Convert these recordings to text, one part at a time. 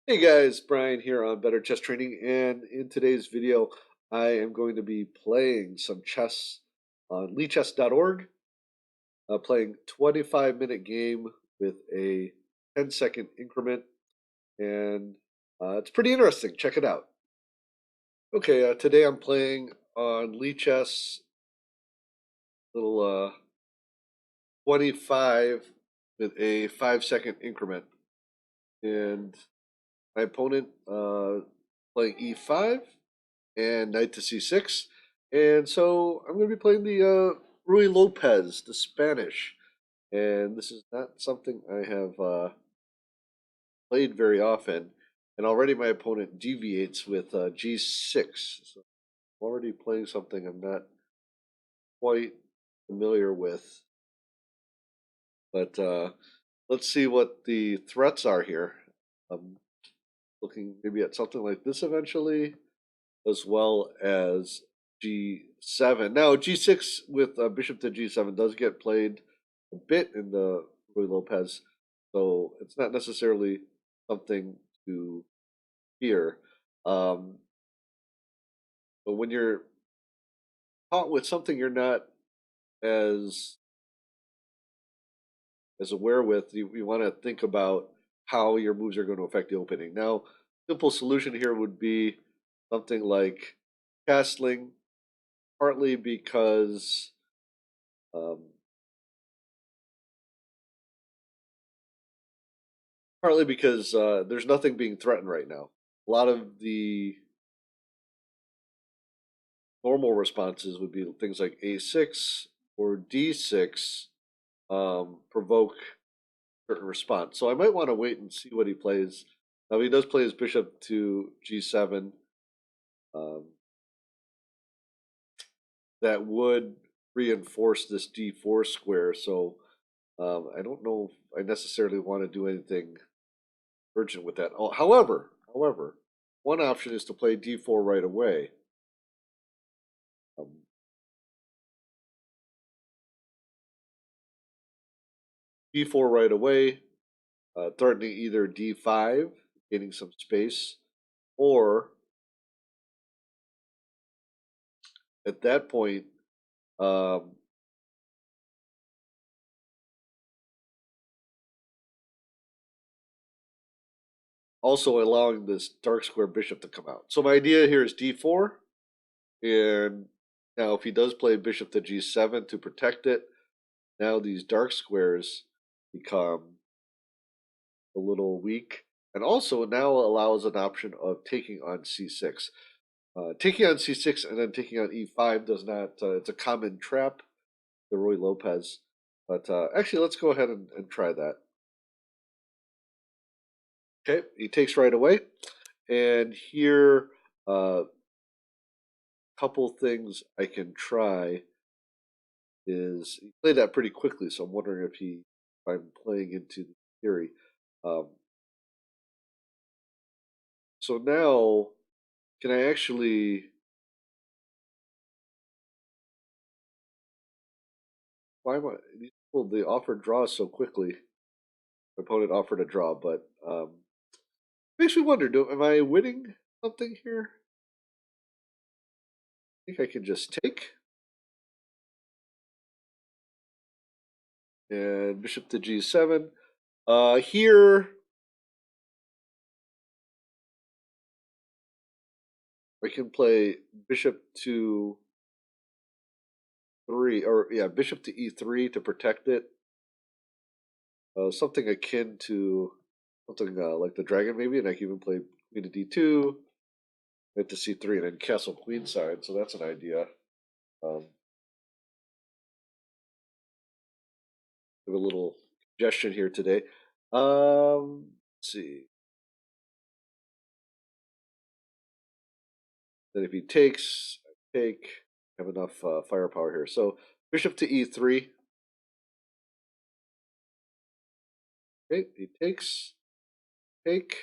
Hey guys, Brian here on Better Chess Training, and in today's video, I am going to be playing some chess on leechess.org, playing 25-minute game with a 10-second increment, and it's pretty interesting. Check it out. Okay, today I'm playing on Lichess, little 25 with a 5-second increment, and my opponent playing e5 and knight to c6. And so I'm going to be playing the Ruy Lopez, the Spanish. And this is not something I have played very often. And already my opponent deviates with g6. So I'm already playing something I'm not quite familiar with. But let's see what the threats are here. I'm looking maybe at something like this eventually, as well as g7. Now, g6 with bishop to g7 does get played a bit in the Ruy Lopez, so it's not necessarily something to fear. But when you're caught with something you're not as aware with, you want to think about how your moves are going to affect the opening. Now, simple solution here would be something like castling, partly because um, there's nothing being threatened right now. A lot of the normal responses would be things like a6 or d6 provoke certain response. So I might want to wait and see what he plays. Now he does play his bishop to g7. Um, that would reinforce this d4 square. So I don't know if I necessarily want to do anything urgent with that. Oh, however, one option is to play d4 right away. Um, d4 right away, threatening either d5, gaining some space, or at that point, um, also allowing this dark square bishop to come out. So my idea here is d4, and now if he does play bishop to g7 to protect it, now these dark squares become a little weak, and also now allows an option of taking on c6. Taking on c6 and then taking on e5 does not, it's a common trap, the Ruy Lopez. But actually, let's go ahead and try that. Okay, he takes right away. And here, a couple things I can try is he played that pretty quickly, so I'm wondering if I'm playing into the theory. Um, so now, can I actually, why am I, these people, they offered draws so quickly. My opponent offered a draw, but makes me wonder, am I winning something here? I think I can just take. And bishop to g7. Here, I can play bishop to 3, or yeah, bishop to e3 to protect it. Something akin to something like the dragon, maybe, and I can even play queen to d2, knight to c3, and then castle queenside. So that's an idea. Um, have a little suggestion here today. Let's see. Then if he takes, I take. Have enough firepower here. So bishop to e3. Okay, he takes, take,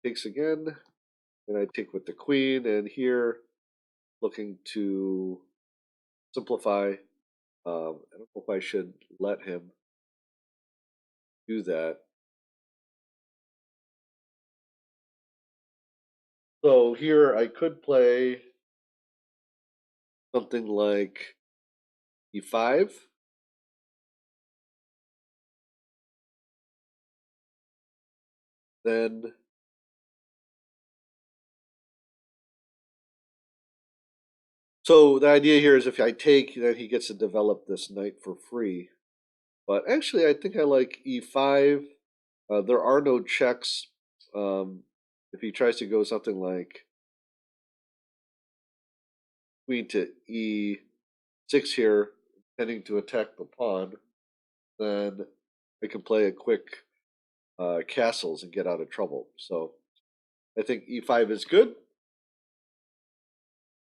takes again, and I take with the queen, and here looking to simplify. I don't know if I should let him do that. So here I could play something like e5. Then so the idea here is if I take, then he gets to develop this knight for free. But actually, I think I like e5. There are no checks. If he tries to go something like queen to e6 here, intending to attack the pawn, then I can play a quick castles and get out of trouble. So I think e5 is good.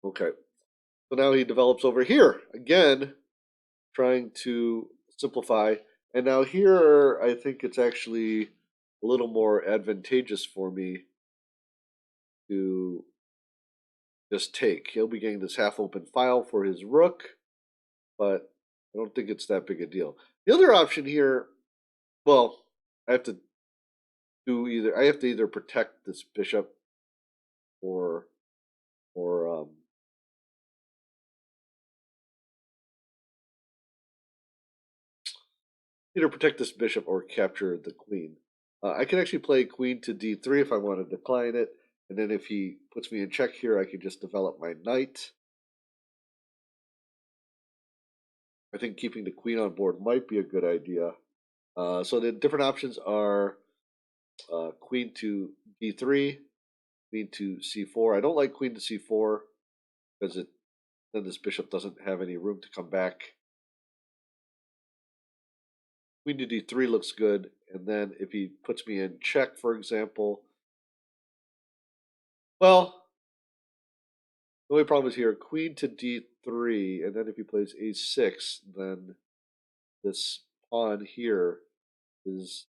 Okay. So now he develops over here again, trying to simplify. And now here, I think it's actually a little more advantageous for me to just take. He'll be getting this half open file for his rook, but I don't think it's that big a deal. The other option here, well, I have to I have to either protect this bishop or or either protect this bishop or capture the queen. I can actually play queen to d3 if I want to decline it, and then if he puts me in check here, I can just develop my knight. I think keeping the queen on board might be a good idea. So the different options are queen to d3, queen to c4. I don't like queen to c4 because then this bishop doesn't have any room to come back. Queen to d3 looks good, and then if he puts me in check, for example, well, the only problem is here, queen to d3, and then if he plays a6, then this pawn here is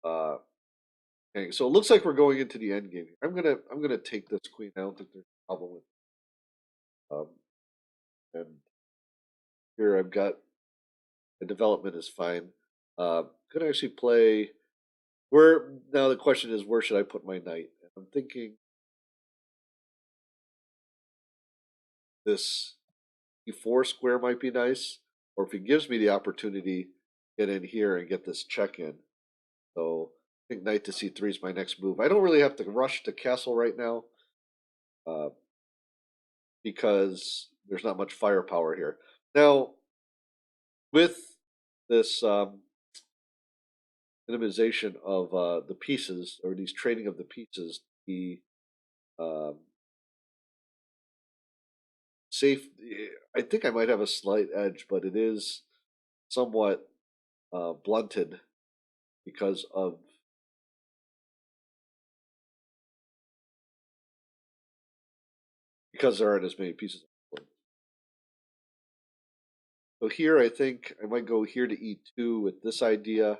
hanging. So it looks like we're going into the end game here. I'm gonna take this queen. I don't think there's a problem with and here I've got the development is fine. Gonna actually play where now the question is where should I put my knight? I'm thinking this e4 square might be nice, or if he gives me the opportunity, get in here and get this check in. So I think knight to c3 is my next move. I don't really have to rush to castle right now uh, because there's not much firepower here. Now, with this minimization of the pieces, or these trading of the pieces, the um, safe. I think I might have a slight edge, but it is somewhat blunted because of because there aren't as many pieces. So here, I think I might go here to e2 with this idea.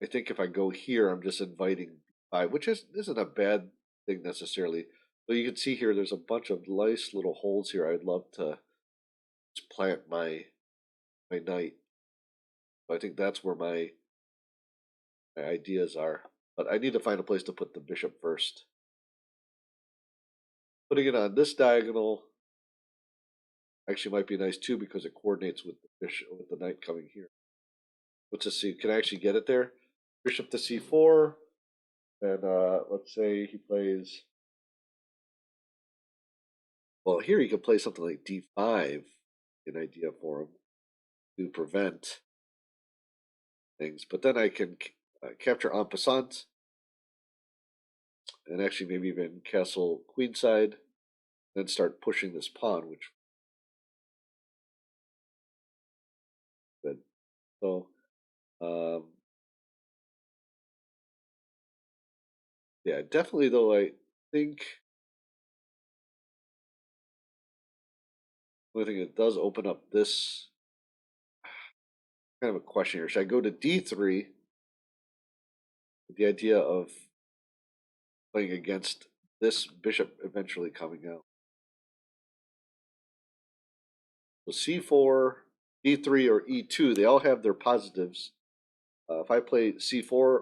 I think if I go here, I'm just inviting b5, which isn't a bad thing necessarily. So you can see here, there's a bunch of nice little holes here. I'd love to just plant my knight. So I think that's where my ideas are. But I need to find a place to put the bishop first. Putting it on this diagonal actually might be nice too because it coordinates with the bishop with the knight coming here. Let's just see. Can I actually get it there? Bishop to c4, and let's say he plays. Well, here he could play something like d5, an idea for him to prevent things. But then I can capture en passant, and actually maybe even castle queenside, then start pushing this pawn, which good. So yeah, definitely though I think the thing it does open up this kind of a question here. Should I go to d3 with the idea of playing against this bishop eventually coming out? So c4, d3, or e2, they all have their positives. If I play c4,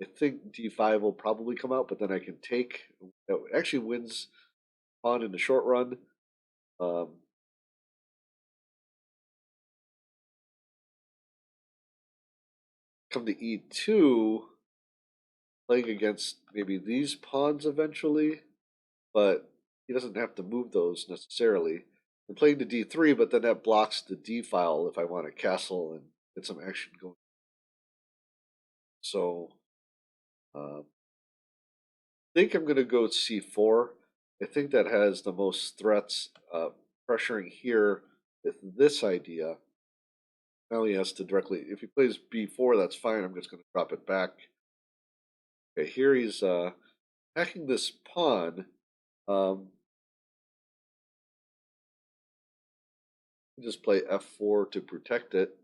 I think d5 will probably come out, but then I can take. It actually wins pawn in the short run. Um, come to e2, playing against maybe these pawns eventually, but he doesn't have to move those necessarily. I'm playing to d3, but then that blocks the d file if I want to castle and get some action going. So I think I'm going to go c4. I think that has the most threats, pressuring here with this idea. Now he has to directly, if he plays b4, that's fine. I'm just going to drop it back. Okay, here he's hacking this pawn. Um, just play f4 to protect it.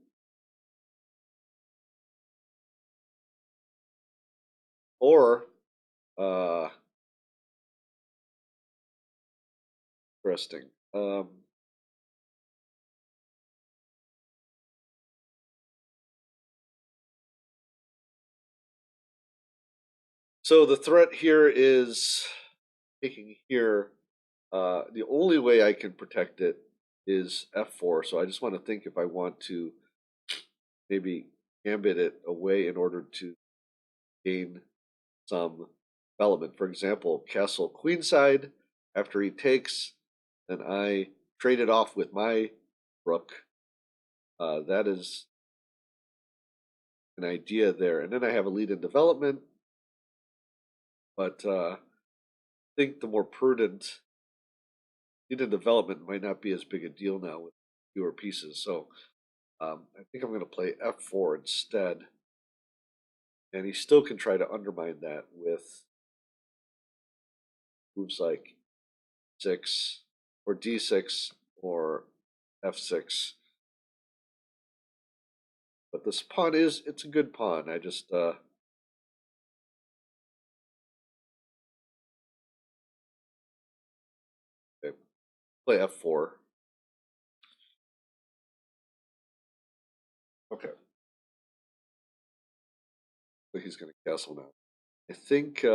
Or, interesting. So the threat here is taking here. The only way I can protect it is f4. So I just want to think if I want to maybe gambit it away in order to gain some development. For example, castle queenside. After he takes, then I trade it off with my rook. That is an idea there. And then I have a lead in development. But I think the more prudent lead in development might not be as big a deal now with fewer pieces. So I think I'm going to play f4 instead. And he still can try to undermine that with moves like 6 or d6 or f6. But this pawn it's a good pawn. I just okay, play f4. Okay. So he's going to castle now. I think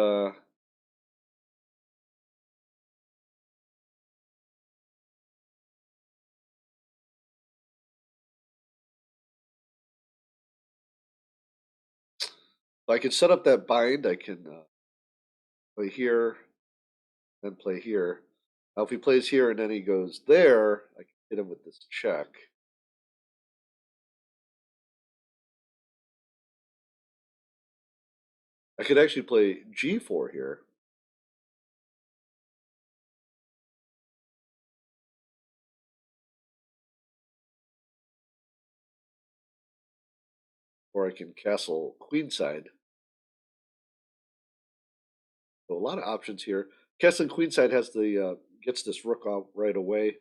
I can set up that bind. I can play here, then play here. Now, if he plays here and then he goes there, I can hit him with this check. I could actually play g4 here. Or I can castle queenside. So a lot of options here. Castling queenside has the gets this rook out right away.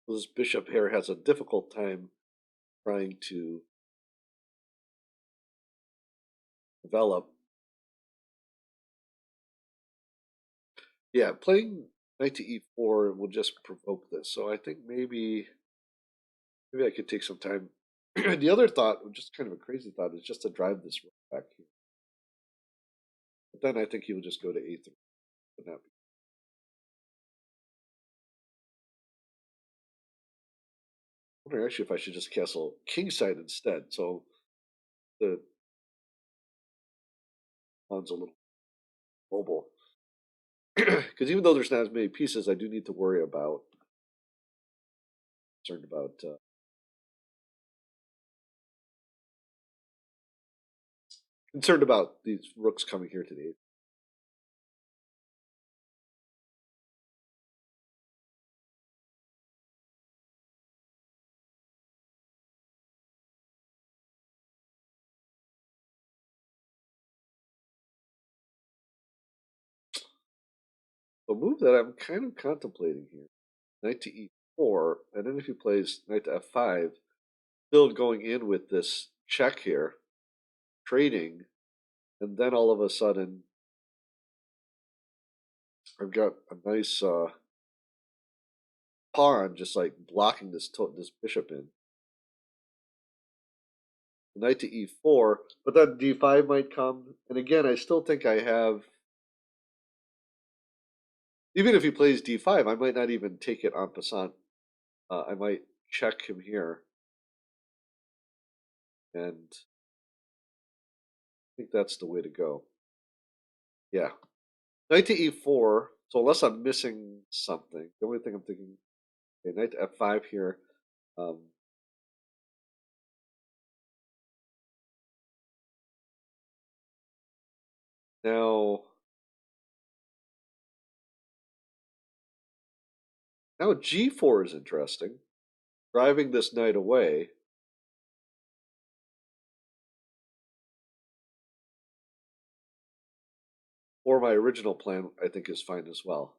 This bishop here has a difficult time trying to develop. Yeah, playing knight to e4 will just provoke this. So I think maybe I could take some time. The other thought, just kind of a crazy thought, is just to drive this rook back here. But then I think he will just go to a3. Would not be. I'm wondering actually if I should just castle kingside instead. So the pawn's a little mobile. Because even though there's not as many pieces, I do need to worry about concerned these rooks coming here to the 8th. A move that I'm kind of contemplating here, knight to e4, and then if he plays knight to f5, still going in with this check here, trading, and then all of a sudden I've got a nice pawn just like blocking this bishop in. knight to e4, but then d5 might come. And again, I still think I have, even if he plays d5, I might not even take it en passant. I might check him here. And I think that's the way to go. Yeah. Knight to e4. So unless I'm missing something, the only thing I'm thinking, okay, knight to f5 here. Um, now g4 is interesting. Driving this knight away. Or my original plan, I think, is fine as well.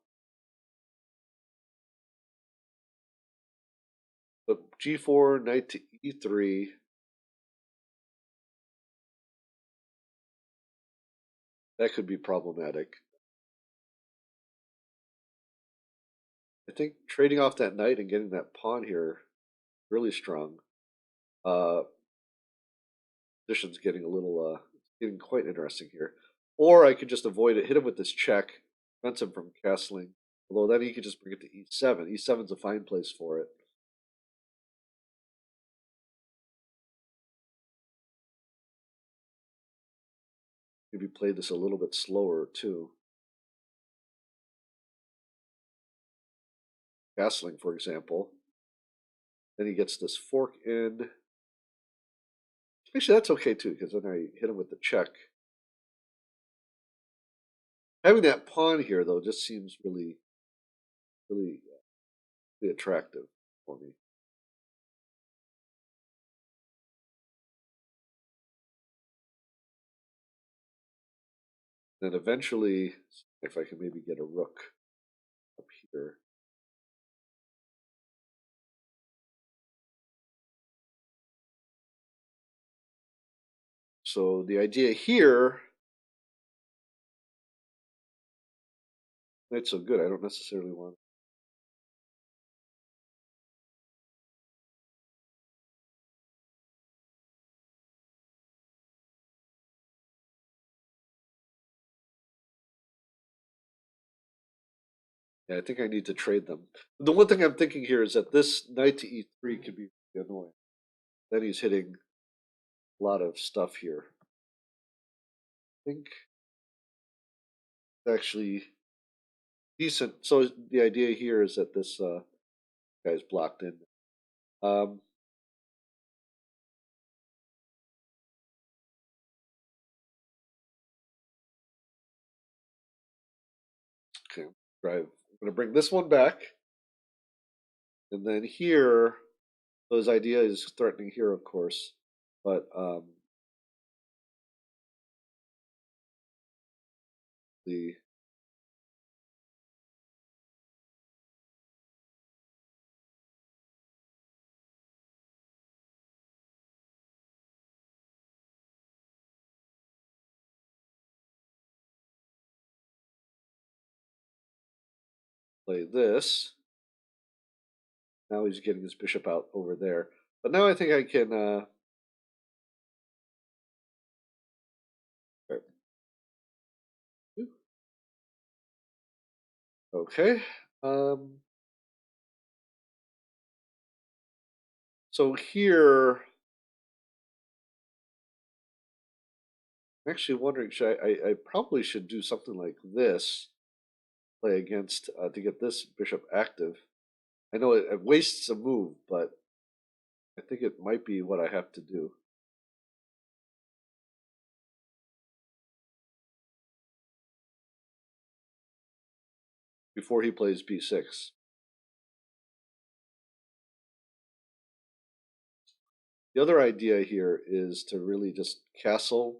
But g4, knight to e3. That could be problematic. I think trading off that knight and getting that pawn here really strong. Position's getting a little getting quite interesting here. Or I could just avoid it, hit him with this check, prevents him from castling. Although then he could just bring it to e7. E7's a fine place for it. Maybe play this a little bit slower too. Castling, for example. Then he gets this fork in. Actually, that's okay too, because then I hit him with the check. Having that pawn here, though, just seems really, really, really attractive for me. Then eventually, if I can maybe get a rook up here. So the idea here, that's so good. I don't necessarily want. Yeah, I think I need to trade them. The one thing I'm thinking here is that this knight to e3 could be really annoying. Then he's hitting a lot of stuff here. I think actually decent. So the idea here is that this guy's blocked in. Um, okay, drive. I'm going to bring this one back, and then here, so his idea is threatening here, of course, but the play this. Now he's getting his bishop out over there. But now I think I can. Okay. Um, so here, I'm actually wondering, should I probably should do something like this, play against to get this bishop active. I know it wastes a move, but I think it might be what I have to do. Before he plays b6. The other idea here is to really just castle,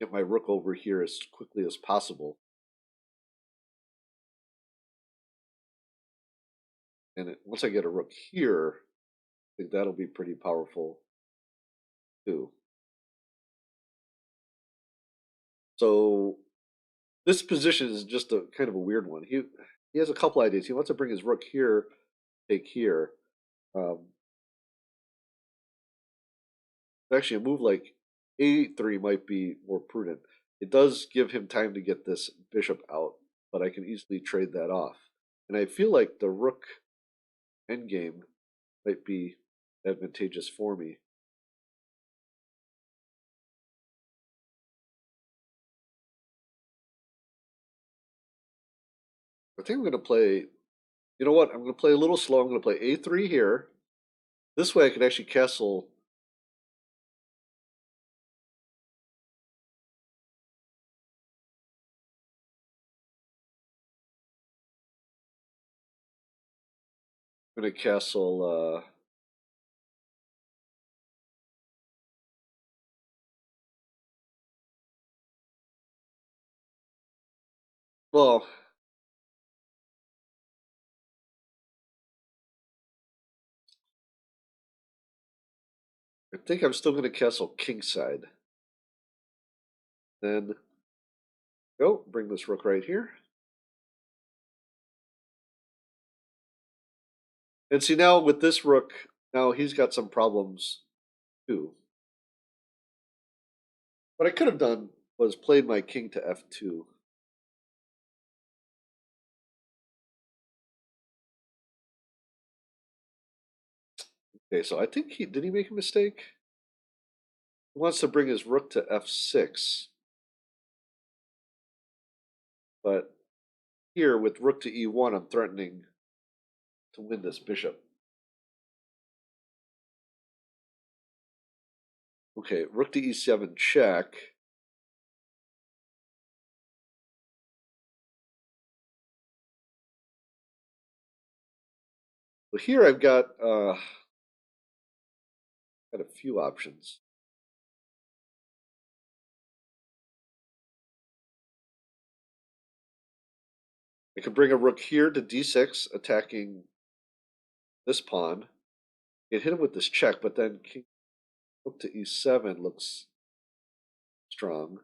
get my rook over here as quickly as possible. And once I get a rook here, I think that'll be pretty powerful too. So this position is just a kind of a weird one. He has a couple ideas. He wants to bring his rook here, take here. Um, Actually, a move like a3 might be more prudent. It does give him time to get this bishop out, but I can easily trade that off. And I feel like the rook endgame might be advantageous for me. I think I'm going to play, you know what? I'm going to play a little slow. I'm going to play a3 here. This way I can actually castle. I'm going to castle. Well, I think I'm still going to castle kingside. Then go bring this rook right here. And see now with this rook, now he's got some problems too. What I could have done was played my king to f2. Okay, so I think he did he make a mistake? He wants to bring his rook to f6. But here with rook to e1, I'm threatening to win this bishop. Okay, rook to e7 check. Well, here I've got a few options. I could bring a rook here to d6, attacking this pawn. I hit him with this check, but then king rook to e7 looks strong.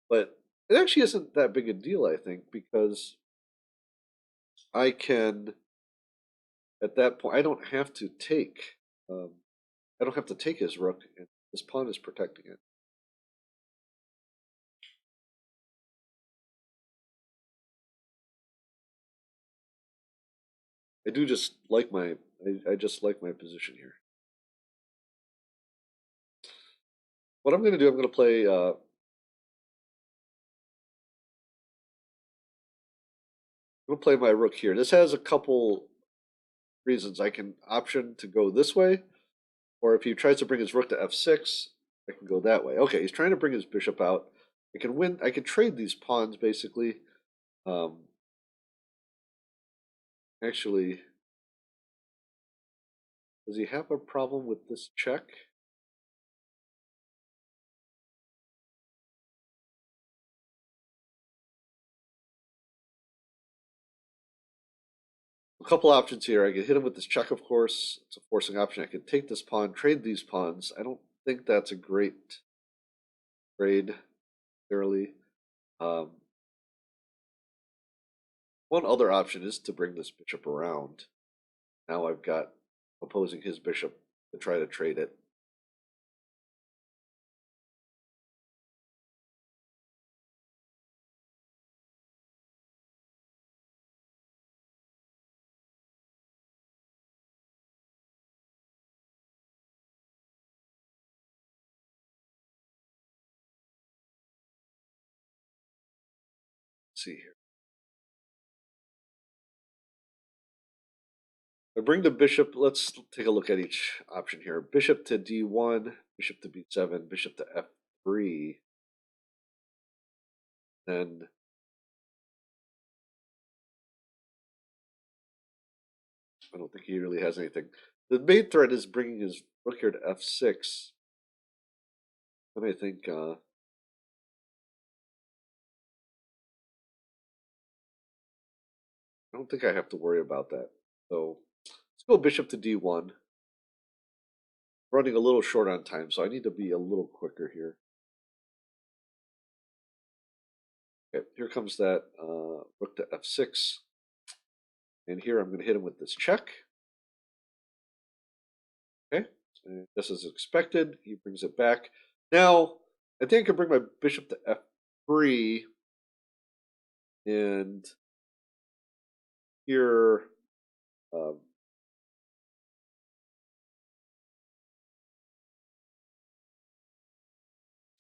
But it actually isn't that big a deal, I think, because I can, at that point, I don't have to take, I don't have to take his rook, and this pawn is protecting it. I do just like I just like my position here. What I'm going to do, I'm going to play. I'm going to play my rook here. This has a couple reasons. I can option to go this way, or if he tries to bring his rook to f6, I can go that way. Okay, he's trying to bring his bishop out. I can win. I can trade these pawns basically. Um, Actually, does he have a problem with this check? A couple options here. I could hit him with this check, of course. It's a forcing option. I could take this pawn, trade these pawns. I don't think that's a great trade, fairly. Um, One other option is to bring this bishop around. Now I've got opposing his bishop to try to trade it. Let's see here. I bring the bishop. Let's take a look at each option here. Bishop to d1, bishop to b7, bishop to f3. Then I don't think he really has anything. The main threat is bringing his rook here to f6. And I think I don't think I have to worry about that. So let's go bishop to d1. Running a little short on time, so I need to be a little quicker here. Okay, here comes that rook to f6. And here I'm going to hit him with this check. Okay, and just as expected, he brings it back. Now, I think I can bring my bishop to f3, and here, um,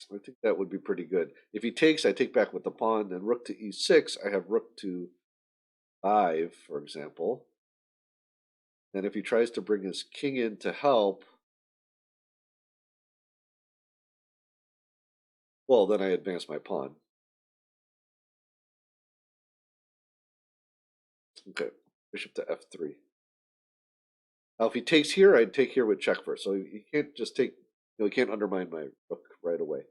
I think that would be pretty good. If he takes, I take back with the pawn, then rook to e6. I have rook to 5, for example. And if he tries to bring his king in to help, well, then I advance my pawn. Okay, bishop to f3. Now, if he takes here, I'd take here with check first. So he can't just take, he can't undermine my rook right away.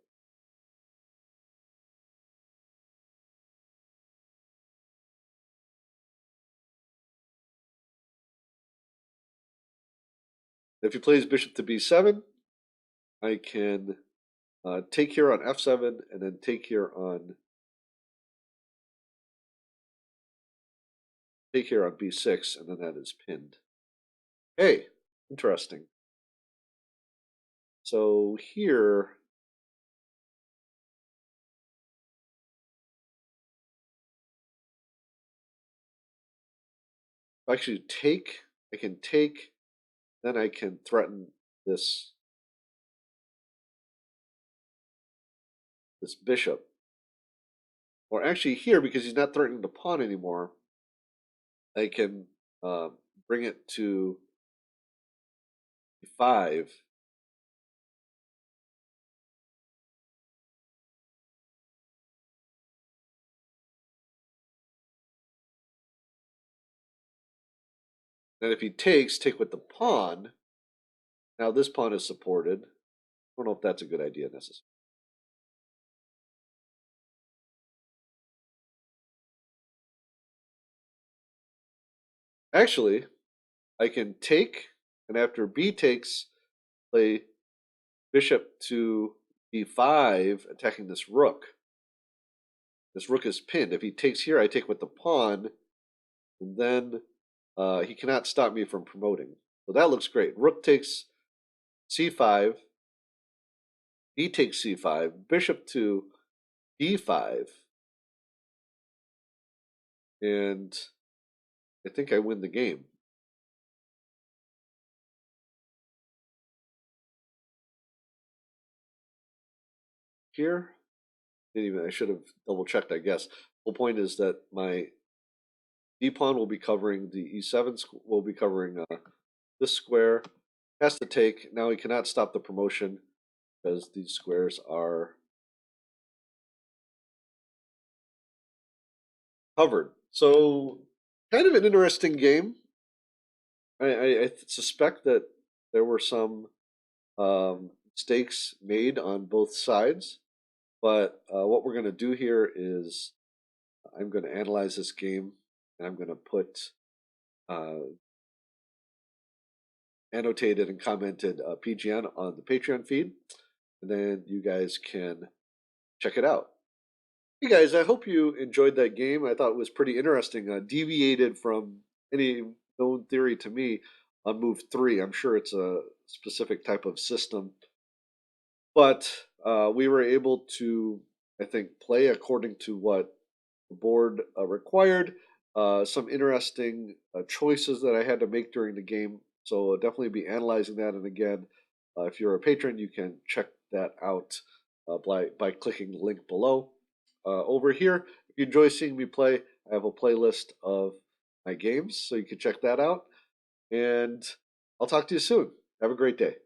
If he plays bishop to b7, I can take here on f7 and then take here on b6, and then that is pinned. Hey, interesting. So here, actually I can take, then I can threaten this bishop. Or actually here, because he's not threatening the pawn anymore, I can bring it to 5. Then if he takes, take with the pawn. Now this pawn is supported. I don't know if that's a good idea necessarily. Actually, I can take, and after b takes, play bishop to b5, attacking this rook. This rook is pinned. If he takes here, I take with the pawn, and then he cannot stop me from promoting. So that looks great. Rook takes c5, b takes c5, bishop to d5, and I think I win the game. Here, I should have double checked, I guess. The whole point is that my d pawn will be covering the e7, will be covering this square. Has to take. Now he cannot stop the promotion because these squares are covered. So, kind of an interesting game. I suspect that there were some mistakes made on both sides, but what we're going to do here is I'm going to analyze this game, and I'm going to put annotated and commented PGN on the Patreon feed, and then you guys can check it out. Hey guys, I hope you enjoyed that game. I thought it was pretty interesting. Deviated from any known theory to me on move 3. I'm sure it's a specific type of system, but we were able to, I think, play according to what the board required. Some interesting choices that I had to make during the game. So I'll definitely be analyzing that. And again, if you're a patron, you can check that out by clicking the link below. Over here, if you enjoy seeing me play, I have a playlist of my games, so you can check that out. And I'll talk to you soon. Have a great day.